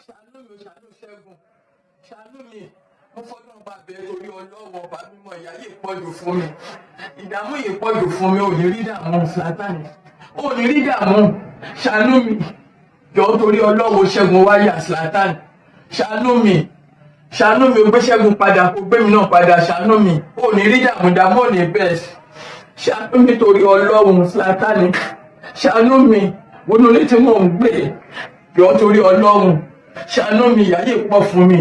ṣàánú mi, ṣàánú Ṣẹ́gun, ṣàánú mi. Mo fọlọ́run bá bẹ̀ẹ́ torí Ọlọ́run ọba mímọ́, ìyà yìí pọ̀jù fún mi. Ìdààmú yìí pọ̀jù fún mi, ò ní rí dààmú Zlatan. Ò ní rí dààmú. Ṣàánú mi. Jọ̀ọ́ torí Ọlọ́run Ṣẹ́gun wáyà Zlatan. Ṣàánú mi. Ṣàánú mi, o gbé Ṣẹ́gun padà, kó gbé mi náà padà. Ṣàánú mi. Ò ní rí dààmú ò ní bẹ́ẹ̀. Ṣàánú mi torí Ọlọ́run Zlatan. Ṣàánú mi. Wọnú ilé tí mò ń gbé. Jọ̀ọ́ torí Ọlọ́run. Ṣàánú mi, ìyà yìí pọ̀ fún mi.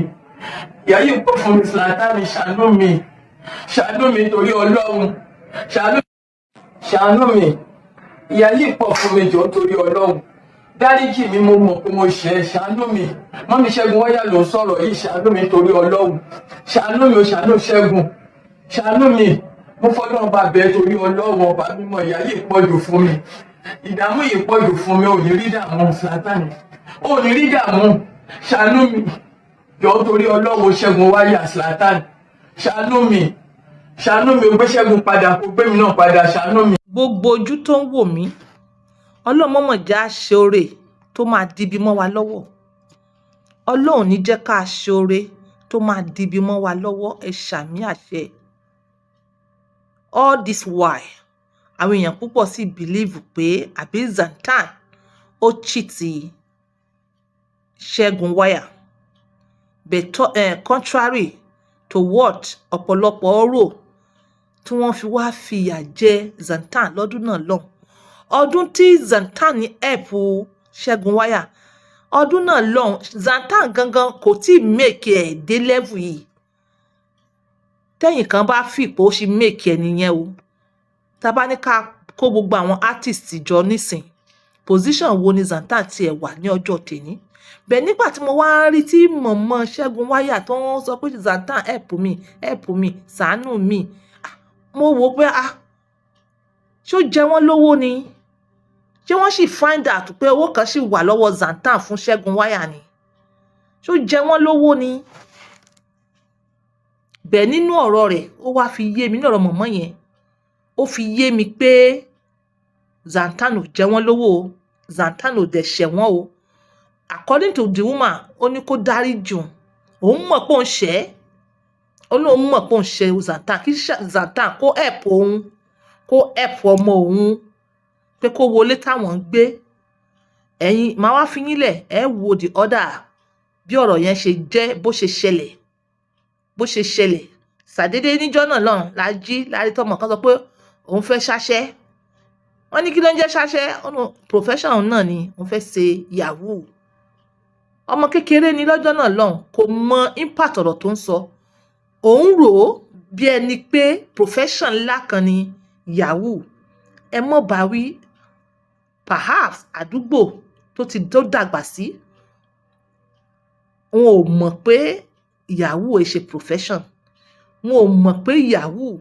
Ìyà yìí pọ̀ fún mi Zlatan, ṣàánú mi. Ṣàánú mi torí Ọlọ́run. Ṣàánú mi. Ìyà yìí pọ̀ fún mi, jọ̀ọ́ torí Ọlọ́run. Dáríjì mi, mo mọ̀ pé mo ṣẹ̀, ṣàánú mi. Mọ́mì Ṣẹ́gun wáyà ló ń sọ̀rọ̀ yìí, ṣàánú mi torí Ọlọ́run. Ṣàánú mi, ṣàánú Ṣẹ́gun. Ṣàánú mi. Mo fọlọ́run bá bẹ̀ẹ́ torí Ọlọ́run ọba mímọ́, ìyà yìí pọ̀jù fún mi. Ìdààmú yìí pọ̀jù fún mi, ò ní rí dààmú Zlatan. Ò ní rí dààmú. Ṣàánú mi. Jọ̀ọ́ torí Ọlọ́run Ṣẹ́gun wáyà Zlatan. Ṣàánú mi. Ṣàánú mi, o gbé Ṣẹ́gun padà, kó gbé mi náà padà. Ṣàánú mi. Gbogbo ojú tó ń wò mí, Ọlọ́run mọ̀mọ̀ já ṣe oore tó máa dibi mọ́ wa lọ́wọ́. Ọlọ́run ní jẹ́ ká ṣe oore tó máa dibi mọ́ wa lọ́wọ́. Ẹ ṣàmì àṣẹ. All this while, àwọn èèyàn púpọ̀ sì believe pé àbí Zlatan ó cheat Ṣẹ́gun wáyà. But contrary to what ọ̀pọ̀lọpọ̀ rò, tí wọ́n fi wá fìyà jẹ Zlatan lọ́dún náà lọ́hùn. Ọdún tí Zlatan ní help Ṣẹ́gun wáyà, ọdún náà lọ́hùn, Zlatan gangan kò tí make ẹ̀ dé level yìí. Tẹ́yìn kan bá fi pé ó ṣe make ẹ̀ nìyẹn o. Tá bá ní ká kó gbogbo àwọn artist jọ nísìn, position wo ni Zlatan tiẹ̀ wà ní ọjọ́ tèní? Bẹ́ẹ̀ nígbà tí mo wá ń rí tí mọ̀mọ́ Ṣẹ́gun wáyà tó ń sọ pé Zlatan help me, ṣàánú mi. Mo wò pé ṣó jẹ wọ́n lówó ni? Ṣé wọ́n sì find out pé owó kan sì wà lọ́wọ́ Zlatan fún Ṣẹ́gun wáyà ni? Ṣó jẹ wọ́n lówó ni? Bẹ́ẹ̀ nínú ọ̀rọ̀ rẹ̀, ó wá fi yé mi ní ọ̀rọ̀ mọ̀mọ́ yẹn. Ó fi yé mi pé Zlatan ò jẹ wọ́n lówó o. Zlatan ò dẹ̀ ṣẹ̀ wọ́n o. According to the woman, ó ní kó dáríjì òun. Òun mọ̀ pé òun ṣẹ̀. Ó ní òun mọ̀ pé òun ṣẹ̀ Zlatan. Kí Zlatan kó help òun, kó help ọmọ òun, pé kó wọlé táwọn ń gbé. Ẹ̀yin máa wá fi yín lẹ̀, ẹ wo the other bí ọ̀rọ̀ yẹn ṣe jẹ́, bó ṣe ṣẹlẹ̀. Ṣàdédé níjọ́ náà lọ́hùn la jí láti tọmọ kan sọ pé òun fẹ́ ṣáṣẹ́. Wọ́n ní kí ló ń jẹ́ ṣáṣẹ́? Ọ̀nà profession náà ni òun fẹ́ ṣe yahoo. Ọmọ kékeré ni lọ́jọ́ náà lọ́hùn, kò mọ impact ọ̀rọ̀ tó ń sọ. Òun rò ó bí ẹni pé profession ńlá kan ni yahoo. Ẹ mọ̀ bá wí, perhaps àdúgbò tó dàgbà sí, wọn ò mọ̀ pé yahoo ẹ ṣe profession. Wọn ò mọ̀ pé yahoo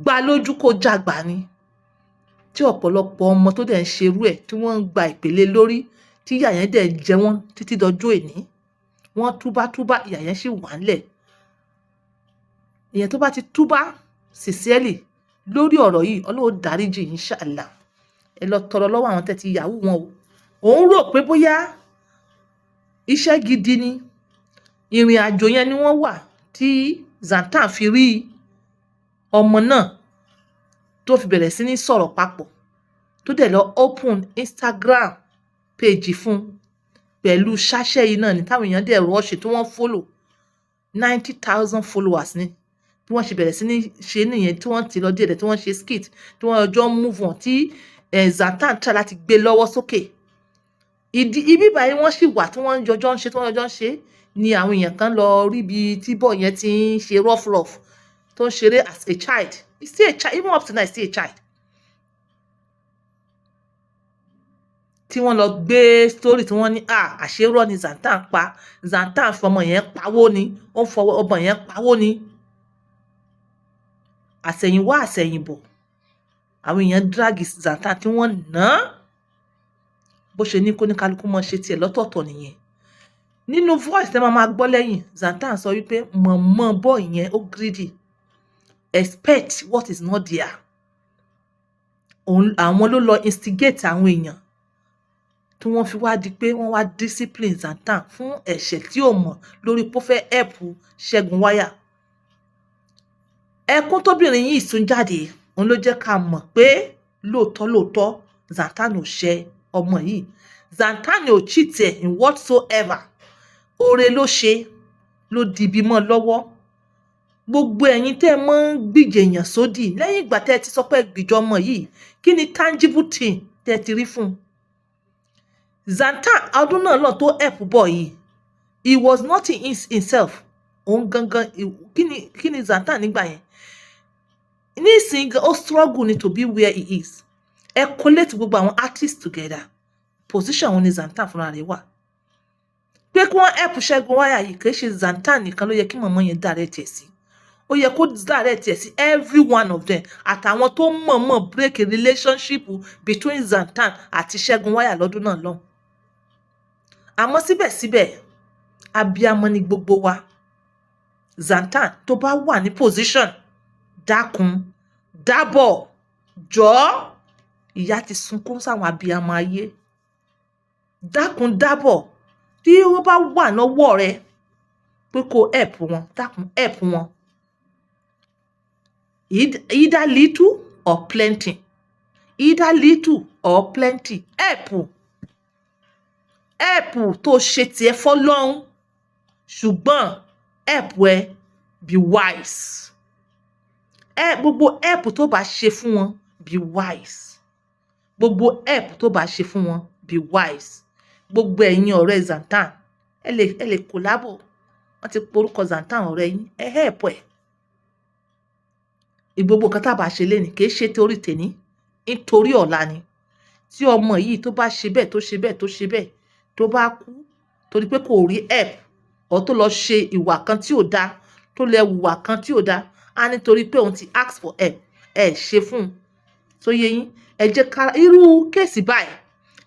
gbá lójú kó jàgbà ni. Tí ọ̀pọ̀lọpọ̀ ọmọ tó dẹ̀ ń ṣerú ẹ̀ tí wọ́n ń gba ìpele lórí, tí ìyà yẹn dẹ̀ jẹ wọ́n títí dọjọ́ èní. Wọ́n túbá, ìyà yẹn sì wà ńlẹ̀. Ìyẹn tó bá ti túbá sincerely lórí ọ̀rọ̀ yìí, Ọlọ́run dáríjì inshallah. Ẹ lọ tọrọ lọ́wọ́ àwọn tẹ́ ti yahoo wọn o. Òun rò pé bóyá iṣẹ́ gidi ni. Ìrìn àjò yẹn ni wọ́n wà tí Zlatan fi rí ọmọ náà tó fi bẹ̀rẹ̀ sí ní sọ̀rọ̀ papọ̀, tó dẹ̀ lọ open Instagram page fún pẹ̀lú ṣáṣẹ́ yìí náà ni táwọn èèyàn dẹ̀ rush tí wọ́n follow 90,000 followers ni. Bí wọ́n ṣe bẹ̀rẹ̀ sí ní ṣe nìyẹn, tí wọ́n ti lọ díẹ̀ tí wọ́n ṣe skit, tí wọ́n ọjọ́ move on, tí Zlatan try láti gbé lọ́wọ́ sókè. Ibi báyìí wọ́n sì wà tí wọ́n jọjọ́ ń ṣe ni àwọn èèyàn kan lọ rí ibi tí bọ̀ yẹn ti ń ṣe rough tó ń ṣeré as a child. He's still a child, even up to now, he's still a child. Tí wọ́n lọ gbé story tí wọ́n ní àṣérọ́ ni Zlatan pa. Zlatan fọmọ yẹn pawó ni, ó ń fọwọ́ ọmọ yẹn pawó ni. Àsẹ̀yìnwá àsẹ̀yìnbọ̀, àwọn èèyàn drag Zlatan tí wọ́n ná. Bó ṣe ní kó ní kálukú mọ́ ṣe tiẹ̀ lọ́tọ̀ọ̀tọ̀ nìyẹn. Nínú voice tẹ́ máa gbọ́ lẹ́yìn, Zlatan sọ wípé mọ̀mọ́ boy yẹn ó greedy. Expect what is not there. Àwọn ló lọ instigate àwọn èèyàn tí wọ́n fi wá di pé wọ́n wá discipline Zlatan fún ẹ̀ṣẹ̀ tí ò mọ̀ lórí pé ó fẹ́ help Ṣẹ́gun Wáyà. Ẹkún tóbìnrin yìí sún jáde òun ló jẹ́ ká mọ̀ pé lóòótọ́ Zlatan ò ṣe ọmọ yìí. Zlatan ò cheat ẹ̀ in whatsoever. Oore ló ṣe ló dìbì mọ́ lọ́wọ́. Gbogbo ẹ̀yin tẹ́ ẹ mọ́ ń gbìjẹ èèyàn sódì lẹ́yìn ìgbà tẹ́ ẹ ti sọ pé gbìjọ ọmọ yìí, kí ni tangible thing tẹ́ ẹ ti rí fún un? Zlatan ọdún náà lọ tó help boy yìí, he was not in himself. Òun gangan kí ni Zlatan nígbà yẹn? Nísìnyí ó struggle ni to be where he is. Ẹ collate gbogbo àwọn artists together. Position òun ni Zlatan fúnra rẹ̀ wà. Pé kí wọ́n help Ṣẹ́gun Wáyà yìí kì í ṣe Zlatan nìkan ló yẹ kí mọ̀mọ́ yẹn direct ẹ̀ sí. Ó yẹ kó direct ẹ̀ sí every one of them àtàwọn tó mọ̀ọ́mọ̀ break a relationship between Zlatan àti Ṣẹ́gun Wáyà lọ́dún náà lọ́hùn. Àmọ́ síbẹ̀síbẹ̀ abiyamọ ni gbogbo wa. Zlatan tó bá wà ní position dákun dábọ̀ jọ̀ọ́, ìyá ti sunkún sáwọn abiyamọ ayé. Dákun dábọ̀ tí wọ́n bá wà lọ́wọ́ rẹ pé kó help wọn, dákun help wọn. Either little or plenty. Either little or plenty. Help tó ṣe tiẹ̀ fọ́lọ́run, ṣùgbọ́n help ẹ be wise. Gbogbo help tó bá ṣe fún wọn be wise. Gbogbo help tó bá ṣe fún wọn be wise. Gbogbo ẹ̀yin ọ̀rẹ́ Zlatan ẹ lè collabo. Wọ́n ti porúkọ Zlatan ọ̀rẹ́ yín, ẹ help ẹ̀. Gbogbo nǹkan tá bá ṣe lénìí kì í ṣe torí tèní, nítorí ọ̀la ni. Tí ọmọ yìí tó bá ṣe bẹ́ẹ̀ tó bá kú torí pé kò rí help or tó lọ ṣe ìwà kan tí ò dáa, tó lè hùwà kan tí ò dáa, á nítorí pé òun ti ask for help ẹ ṣe fún un. tó yé yín, ẹ jẹ́ ká irú kéèsì báyìí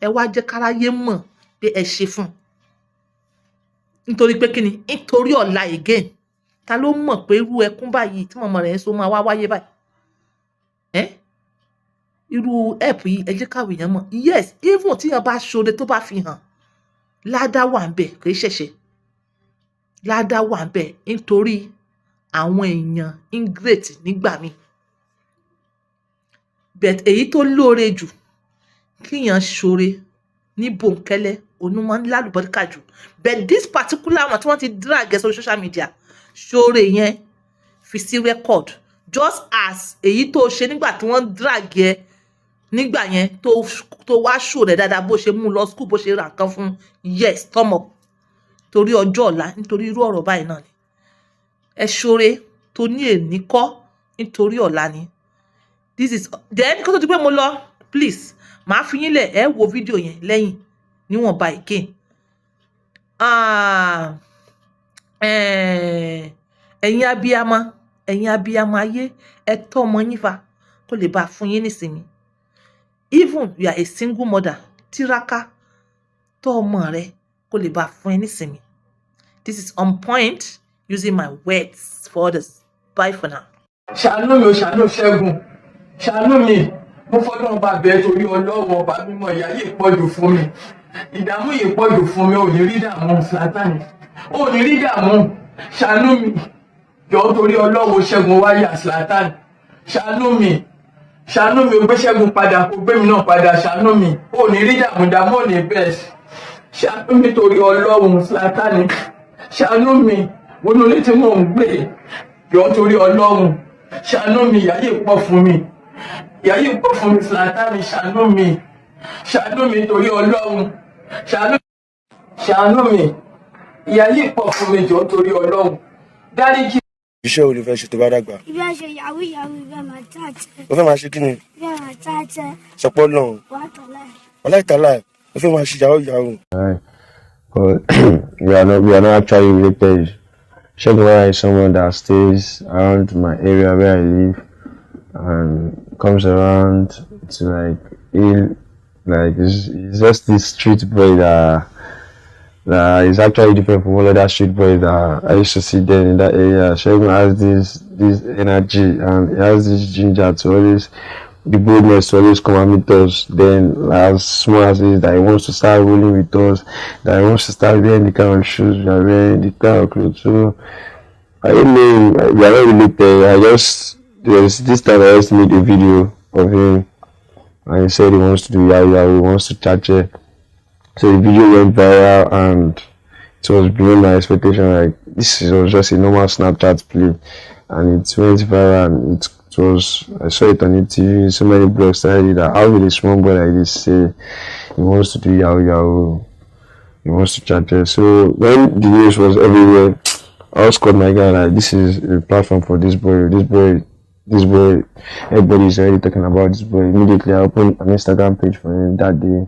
ẹ wá jẹ́ káráyé mọ̀ pé ẹ ṣe fún un. Nítorí pé kí ni, nítorí ọ̀la again, ta ló mọ̀ pé irú ẹkún báyìí tí mọ̀mọ́ rẹ̀ ń so máa wá wáyé báyìí? Irú help yìí ẹ jẹ́ káwé èèyàn mọ̀. Yes, even tíyàn bá ṣoore tó bá fi hàn, ládá wà ń bẹ̀, kì í ṣẹ̀ṣẹ̀. Ládá wà ń bẹ̀ nítorí àwọn èèyàn ingrate nígbà míì. But èyí tó lóore jù kíyàn ṣoore ní bòńkẹ́lẹ́ òun máa ń lálùbọ́díkà jù. But this particular one tí wọ́n ti drag ẹ sórí social media, ṣoore yẹn fi sí record just as èyí tó ṣe nígbà tí wọ́n drag ẹ nígbà yẹn tó wá ṣò rẹ̀ dáadáa bó ṣe mú lọ school, bó ṣe ra nǹkan fún, yes, thumb up. Torí ọjọ́ ọ̀la, nítorí irú ọ̀rọ̀ báyìí náà ni. Ẹ ṣoore tó ní èní kọ́ nítorí ọ̀la ni. This is then kó tó di pé mo lọ, please màá fi yín lẹ̀ ẹ wo fídíò yẹn lẹ́yìn níwọ̀nba again. Ẹ̀yin abiyamọ ayé, ẹ tọ́ ọmọ yín fa kó lè bá fún yín nísinmi. Even you are a single mother, tiraka tọ́ ọmọ rẹ kó lè bá fún ẹ nísinmi. This is on point, using my words for others. Bye for now. Ṣàánú mi o, ṣàánú Ṣẹ́gun, ṣàánú mi, mo fọdún bá bẹ́ẹ̀ torí Ọlọ́run ọba mímọ́, ìyà yìí pọ̀jù fún mi, ìdààmú yìí pọ̀jù fún mi, ò ní rí dààmú Zlatan, ò ní rí dààmú, ṣàánú mi, jọ̀ọ́ torí Ọlọ́run Ṣẹ́gun Wáyà Zlatan, ṣàánú mi, o gbé Ṣẹ́gun padà, kó gbé mi náà padà, ṣàánú mi, ò ní rí dààmú ò ní bẹ́ẹ̀, ṣàánú mi torí Ọlọ́run Zlatan, ṣàánú mi, wọnú ilé tí mò ń gbé, jọ̀ọ́ torí Ọlọ́run, ṣàánú mi, ìyà yìí pọ̀ fún mi, ìyà yìí pọ̀ fún mi Zlatan, ṣàánú mi torí Ọlọ́run, ṣàánú mi, ìyà yìí pọ̀ fún mi, jọ̀ọ́ torí Ọlọ́run, dáríjì. Iṣẹ́ wo ló fẹ́ ṣe tó bá dàgbà? Ìfẹ́ ṣe yahoo ìfẹ́ máa tààtẹ́. O fẹ́ máa ṣe kí ni? Ìfẹ́ máa tààtẹ́. Sọpọ́ lọ́hùn. Ọláìtàlá o fẹ́ máa ṣe yahoo. But we are not actually related. Segun Wáyà is someone that stays around my area where I live and comes around to he's just this street boy that is actually different from all other street boys that I used to see then in that area. Segun has this energy and he has this ginger to always the boldness to always come and meet us. Then, as small as it is, that he wants to start rolling with us, that he wants to start wearing the kind of shoes we are wearing, the kind of clothes. So, I don't know, we are not related. There's this time I just made a video of him, and he said he wants to do yahoo, he wants to chat it. So the video went viral, and it was beyond my expectation. Like, this was just a normal Snapchat play, and it went viral, and I saw it on the TV. So many blogs started that. How will a small boy like this say he wants to do yahoo, he wants to chat it? So when the news was everywhere, I was called my guy, like, this is a platform for this boy, everybody is already talking about this boy. Immediately I opened an Instagram page for him that day.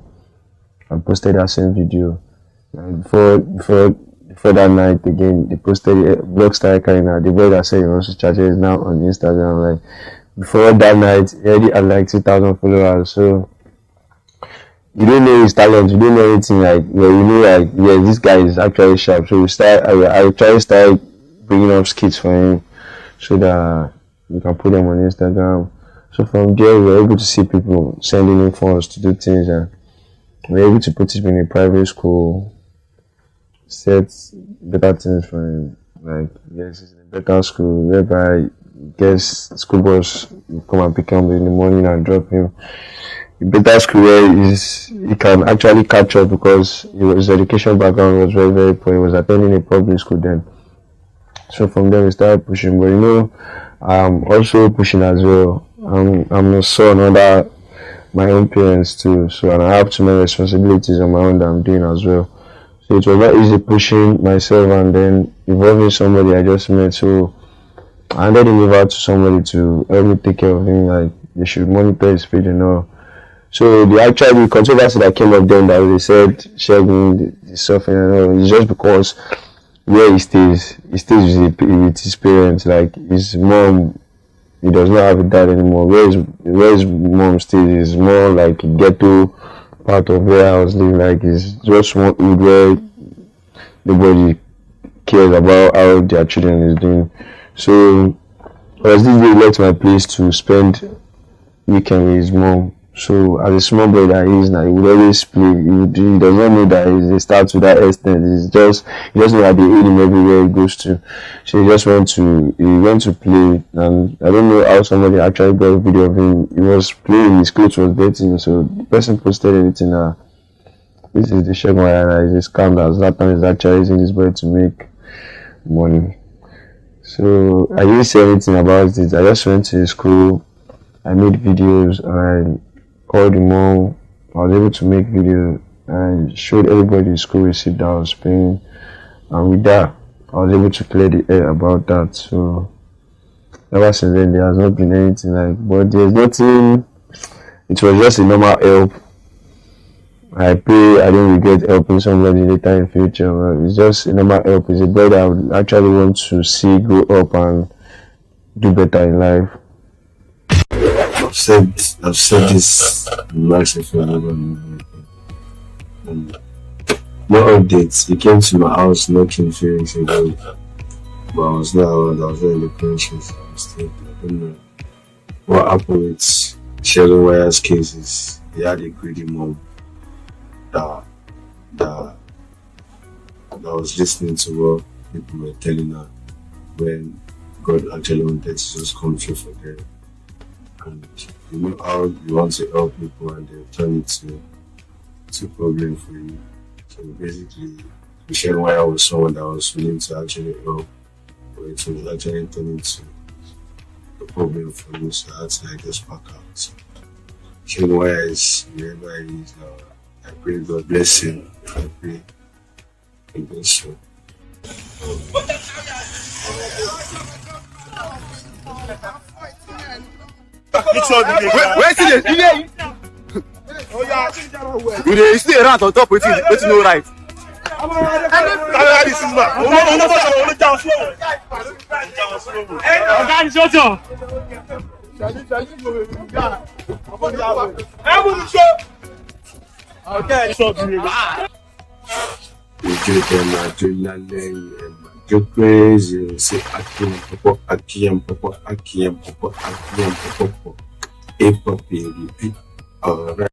I posted that same video. Before that night again, they posted blog started carrying out. The boy that said he wants to chat is now on Instagram. Like, before that night, he already had like 2,000 followers. So you don't know his talent, you don't know anything. Like, you know, like, yeah, this guy is actually sharp. So I try to start bringing up skits for him so that we can put them on Instagram. So from there, we were able to see people sending in funds to do things, and we were able to put him in a private school, set better things for him. Like, yes, it's a better school whereby school bus will come and pick him in the morning and drop him. A better school where he can actually catch up, because his education background was very, very poor. He was attending a public school then. So from there we started pushing, but you know, I'm also pushing as well. I'm a son under my own parents too, so, and I have too many responsibilities on my own that I'm doing as well. So it was not easy pushing myself and then involving somebody I just met. So I handed him over to somebody to help me take care of him. Like, they should monitor his speed and all. So the controversy that came up then, that they said Segun the suffering and all, is just because where he stays with his parents. Like, his mom, he does not have a dad anymore. Where his mom stays is more like a ghetto part of where I was living. Like, it's just one hood where nobody cares about how their children is doing. So as this day left my place to spend weekend with his mom. So as a small boy that he is now, he would always play. He does not know that he starts to that extent. He doesn't know that they aid him everywhere he goes to. So he went to play, and I don't know how somebody actually got a video of him. He was playing, his clothes was dirty, so the person posted anything that this is the Segun Wayana, is a scam that Zlatan is actually using this boy to make money. So I didn't say anything about it. I just went to his school, I made videos, and called the mom. I was able to make videos and showed everybody the school receipt that I was paying, and with that I was able to clear the air about that. So ever since then there has not been anything like, but there's nothing, it was just a normal help. I pray I don't regret helping somebody later in future, but it's just a normal help. It's a boy that I would actually want to see grow up and do better in life. I've said this massively. No updates. He came to my house knocking a few weeks ago, but I was not around. I was not in the conscience. I don't know what happened with Segun Waya's cases. He had a greedy mom that was listening to what people were telling her when God actually wanted to just come through for them. And you know how you want to help people and they turn it to problem for you. So basically, Segun Waya was someone that was willing to actually help, but it was actually turning into a problem for me, so I had to just back out. So Segun Waya is wherever he is now. I pray God bless him. I pray God bless him. You dey stay around on top wetin no right. A puppy repeat. Alright.